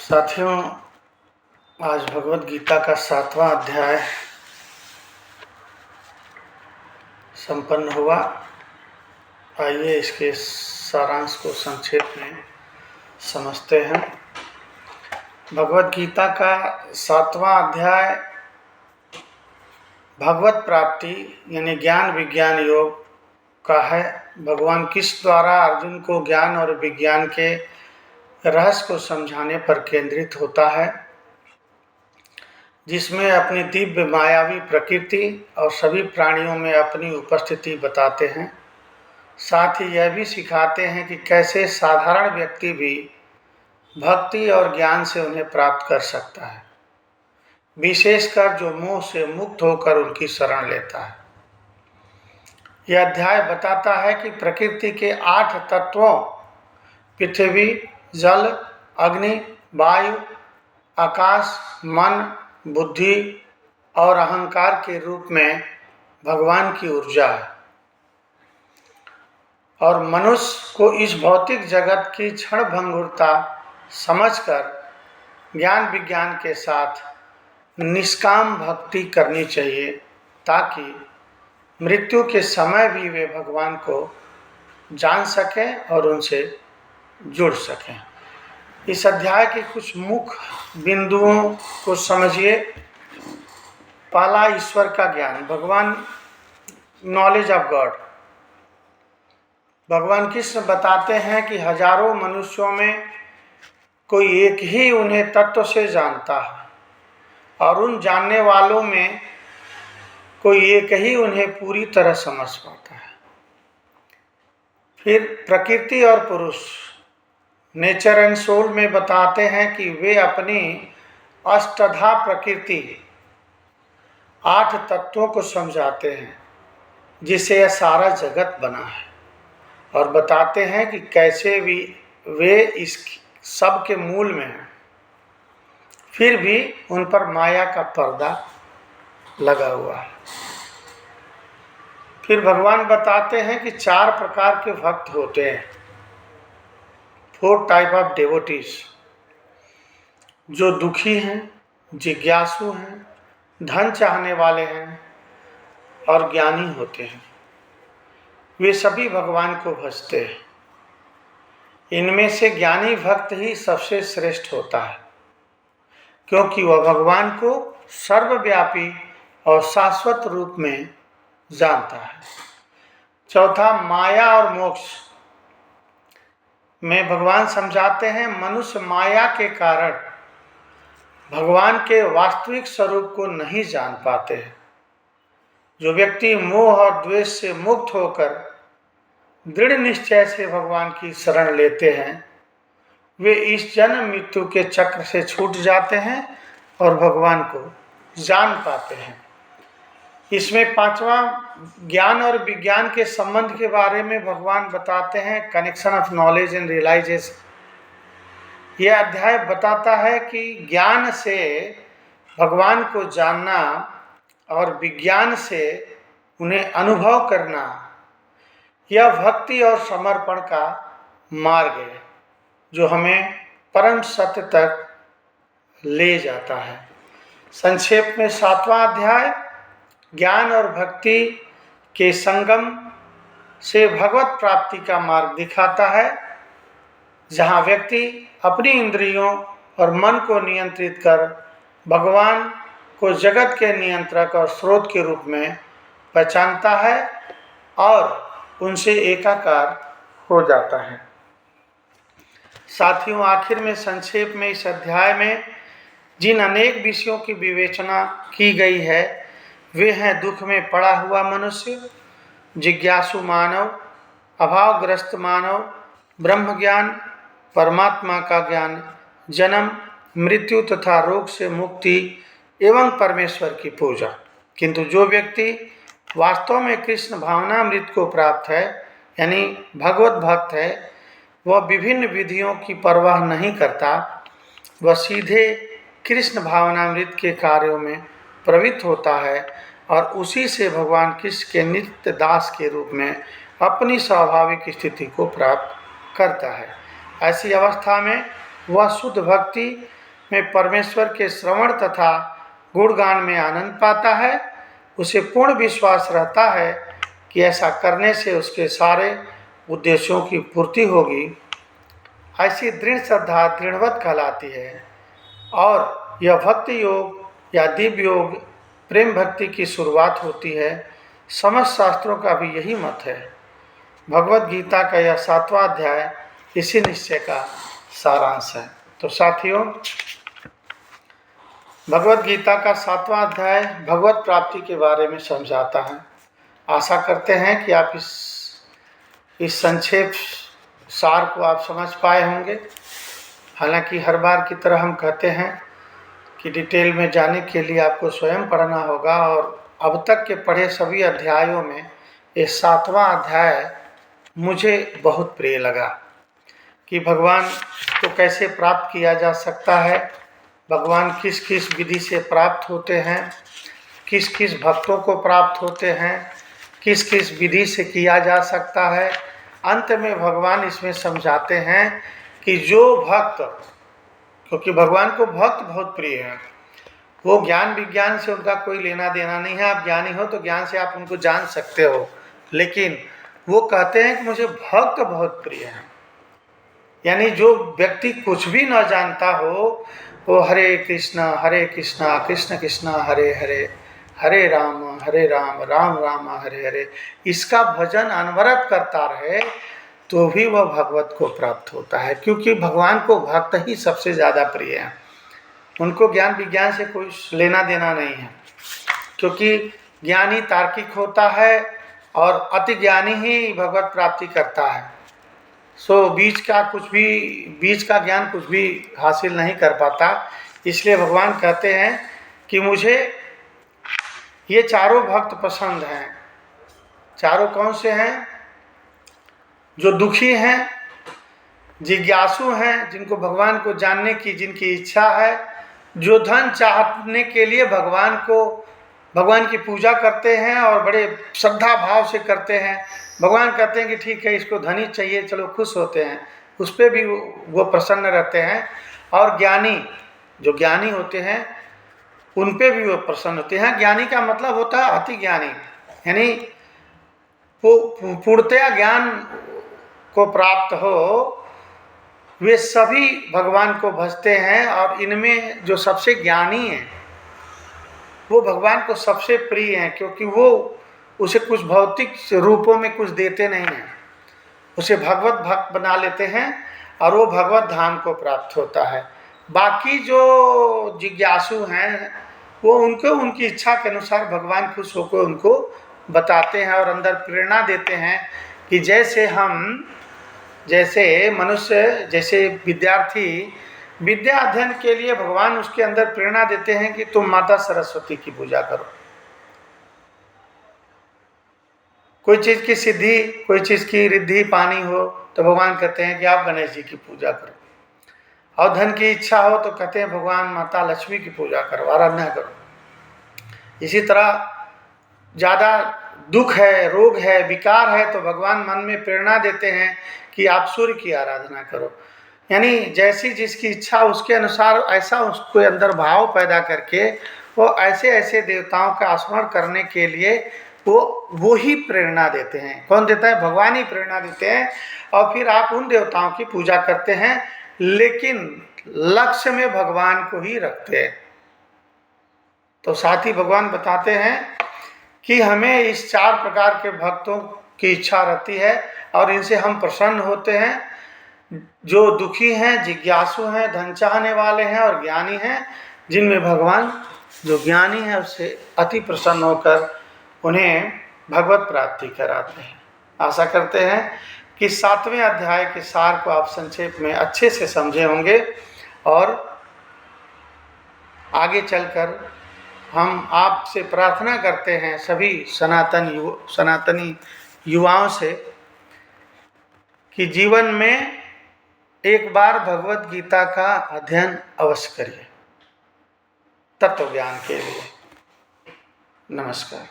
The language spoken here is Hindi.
साथियों, आज भगवत गीता का 7वां अध्याय संपन्न हुआ। आइए इसके सारांश को संक्षेप में समझते हैं। भगवत गीता का 7वां अध्याय भगवत प्राप्ति यानी ज्ञान विज्ञान योग का है। भगवान कृष्ण द्वारा अर्जुन को ज्ञान और विज्ञान के रहस्य को समझाने पर केंद्रित होता है, जिसमें अपनी दिव्य मायावी प्रकृति और सभी प्राणियों में अपनी उपस्थिति बताते हैं। साथ ही यह भी सिखाते हैं कि कैसे साधारण व्यक्ति भी भक्ति और ज्ञान से उन्हें प्राप्त कर सकता है, विशेषकर जो मोह से मुक्त होकर उनकी शरण लेता है। यह अध्याय बताता है कि प्रकृति के 8 तत्वों पृथ्वी, जल, अग्नि, वायु, आकाश, मन, बुद्धि और अहंकार के रूप में भगवान की ऊर्जा है और मनुष्य को इस भौतिक जगत की क्षणभंगुरता समझकर ज्ञान विज्ञान के साथ निष्काम भक्ति करनी चाहिए, ताकि मृत्यु के समय भी वे भगवान को जान सकें और उनसे जुड़ सकें। इस अध्याय के कुछ मुख्य बिंदुओं को समझिए। पहला, ईश्वर का ज्ञान, भगवान, नॉलेज ऑफ गॉड। भगवान कृष्ण बताते हैं कि हजारों मनुष्यों में कोई एक ही उन्हें तत्व से जानता है और उन जानने वालों में कोई एक ही उन्हें पूरी तरह समझ पाता है। फिर प्रकृति और पुरुष, नेचर एंड सोल में बताते हैं कि वे अपनी अष्टधा प्रकृति 8 तत्वों को समझाते हैं, जिसे यह सारा जगत बना है, और बताते हैं कि कैसे भी वे इस सब के मूल में हैं, फिर भी उन पर माया का पर्दा लगा हुआ है। फिर भगवान बताते हैं कि 4 प्रकार के भक्त होते हैं, 4 टाइप ऑफ डिवोटीज, जो दुखी हैं, जिज्ञासु हैं, धन चाहने वाले हैं और ज्ञानी होते हैं। वे सभी भगवान को भजते हैं। इनमें से ज्ञानी भक्त ही सबसे श्रेष्ठ होता है, क्योंकि वह भगवान को सर्वव्यापी और शाश्वत रूप में जानता है। चौथा, माया और मोक्ष में भगवान समझाते हैं, मनुष्य माया के कारण भगवान के वास्तविक स्वरूप को नहीं जान पाते हैं। जो व्यक्ति मोह और द्वेष से मुक्त होकर दृढ़ निश्चय से भगवान की शरण लेते हैं, वे इस जन्म मृत्यु के चक्र से छूट जाते हैं और भगवान को जान पाते हैं। इसमें 5वां, ज्ञान और विज्ञान के संबंध के बारे में भगवान बताते हैं, connection of knowledge and realization. यह अध्याय बताता है कि ज्ञान से भगवान को जानना और विज्ञान से उन्हें अनुभव करना, यह भक्ति और समर्पण का मार्ग है, जो हमें परम सत्य तक ले जाता है। संक्षेप में 7वां अध्याय ज्ञान और भक्ति के संगम से भगवत प्राप्ति का मार्ग दिखाता है, जहाँ व्यक्ति अपनी इंद्रियों और मन को नियंत्रित कर भगवान को जगत के नियंत्रक और स्रोत के रूप में पहचानता है और उनसे एकाकार हो जाता है। साथियों, आखिर में संक्षेप में इस अध्याय में जिन अनेक विषयों की विवेचना की गई है, वे हैं दुख में पड़ा हुआ मनुष्य, जिज्ञासु मानव, अभावग्रस्त मानव, ब्रह्म ज्ञान, परमात्मा का ज्ञान, जन्म मृत्यु तथा रोग से मुक्ति एवं परमेश्वर की पूजा। किंतु जो व्यक्ति वास्तव में कृष्ण भावनामृत को प्राप्त है, यानी भगवत भक्त है, वह विभिन्न विधियों की परवाह नहीं करता, वह सीधे कृष्ण भावनामृत के कार्यों में प्रवृत्त होता है और उसी से भगवान कृष्ण के नित्य दास के रूप में अपनी स्वाभाविक स्थिति को प्राप्त करता है। ऐसी अवस्था में वह शुद्ध भक्ति में परमेश्वर के श्रवण तथा गुणगान में आनंद पाता है। उसे पूर्ण विश्वास रहता है कि ऐसा करने से उसके सारे उद्देश्यों की पूर्ति होगी। ऐसी दृढ़ श्रद्धा दृढ़वत कहलाती है और यह भक्ति योग या दिव्य योग प्रेम भक्ति की शुरुआत होती है। समस्त शास्त्रों का भी यही मत है। भगवत गीता का यह 7वां अध्याय इसी निश्चय का सारांश है। तो साथियों, भगवत गीता का 7वां अध्याय भगवत प्राप्ति के बारे में समझाता है। आशा करते हैं कि आप इस संक्षेप सार को आप समझ पाए होंगे। हालांकि हर बार की तरह हम कहते हैं कि डिटेल में जाने के लिए आपको स्वयं पढ़ना होगा, और अब तक के पढ़े सभी अध्यायों में ये 7वां अध्याय मुझे बहुत प्रिय लगा कि भगवान को कैसे प्राप्त किया जा सकता है, भगवान किस किस विधि से प्राप्त होते हैं, किस किस भक्तों को प्राप्त होते हैं, किस किस विधि से किया जा सकता है। अंत में भगवान इसमें समझाते हैं कि जो भक्त, क्योंकि भगवान को भक्त बहुत प्रिय है, वो ज्ञान विज्ञान से उनका कोई लेना देना नहीं है। आप ज्ञानी हो तो ज्ञान से आप उनको जान सकते हो, लेकिन वो कहते हैं कि मुझे भक्त बहुत प्रिय है। यानी जो व्यक्ति कुछ भी न जानता हो, वो हरे कृष्णा कृष्ण कृष्ण हरे हरे, हरे राम राम राम हरे हरे, इसका भजन अनवरत करता रहे तो भी वह भगवत को प्राप्त होता है। क्योंकि भगवान को भक्त ही सबसे ज़्यादा प्रिय है। उनको ज्ञान विज्ञान से कोई लेना देना नहीं है, क्योंकि ज्ञानी तार्किक होता है और अति ज्ञानी ही भगवत प्राप्ति करता है। सो बीच का ज्ञान कुछ भी हासिल नहीं कर पाता। इसलिए भगवान कहते हैं कि मुझे ये चारों भक्त पसंद हैं। चारों कौन से हैं? जो दुखी हैं, जिज्ञासु हैं, जिनको भगवान को जानने की जिनकी इच्छा है, जो धन चाहने के लिए भगवान की पूजा करते हैं और बड़े श्रद्धा भाव से करते हैं। भगवान कहते हैं कि ठीक है, इसको धन ही चाहिए, चलो खुश होते हैं, उस पर भी वो प्रसन्न रहते हैं। और ज्ञानी, जो ज्ञानी होते हैं, उन पे भी वो प्रसन्न होते हैं। ज्ञानी का मतलब होता है अति ज्ञानी, यानी वो पूर्णतया ज्ञान को प्राप्त हो, वे सभी भगवान को भजते हैं। और इनमें जो सबसे ज्ञानी हैं वो भगवान को सबसे प्रिय हैं, क्योंकि वो उसे कुछ भौतिक रूपों में कुछ देते नहीं हैं, उसे भगवत भक्त बना लेते हैं और वो भगवत धाम को प्राप्त होता है। बाकी जो जिज्ञासु हैं वो उनकी इच्छा के अनुसार भगवान खुश होकर उनको बताते हैं और अंदर प्रेरणा देते हैं कि जैसे मनुष्य, जैसे विद्यार्थी विद्या अध्ययन के लिए भगवान उसके अंदर प्रेरणा देते हैं कि तुम माता सरस्वती की पूजा करो। कोई चीज़ की सिद्धि, कोई चीज़ की रिद्धि पानी हो तो भगवान कहते हैं कि आप गणेश जी की पूजा करो। और धन की इच्छा हो तो कहते हैं भगवान माता लक्ष्मी की पूजा करो, आराधना करो। इसी तरह ज़्यादा दुख है, रोग है, विकार है तो भगवान मन में प्रेरणा देते हैं कि आप सूर्य की आराधना करो। यानी जैसी जिसकी इच्छा उसके अनुसार ऐसा उसके अंदर भाव पैदा करके वो ऐसे देवताओं का स्मरण करने के लिए वो ही प्रेरणा देते हैं। कौन देता है? भगवान ही प्रेरणा देते हैं। और फिर आप उन देवताओं की पूजा करते हैं, लेकिन लक्ष्य में भगवान को ही रखते हैं। तो साथ ही भगवान बताते हैं कि हमें इस 4 प्रकार के भक्तों की इच्छा रहती है और इनसे हम प्रसन्न होते हैं। जो दुखी हैं, जिज्ञासु हैं, धन चाहने वाले हैं और ज्ञानी हैं, जिनमें भगवान जो ज्ञानी है उससे अति प्रसन्न होकर उन्हें भगवत प्राप्ति कराते हैं। आशा करते हैं कि 7वें अध्याय के सार को आप संक्षेप में अच्छे से समझे होंगे और आगे चलकर हम आपसे प्रार्थना करते हैं सभी सनातनी युवाओं से कि जीवन में एक बार भगवत गीता का अध्ययन अवश्य करिए तत्व ज्ञान के लिए। नमस्कार।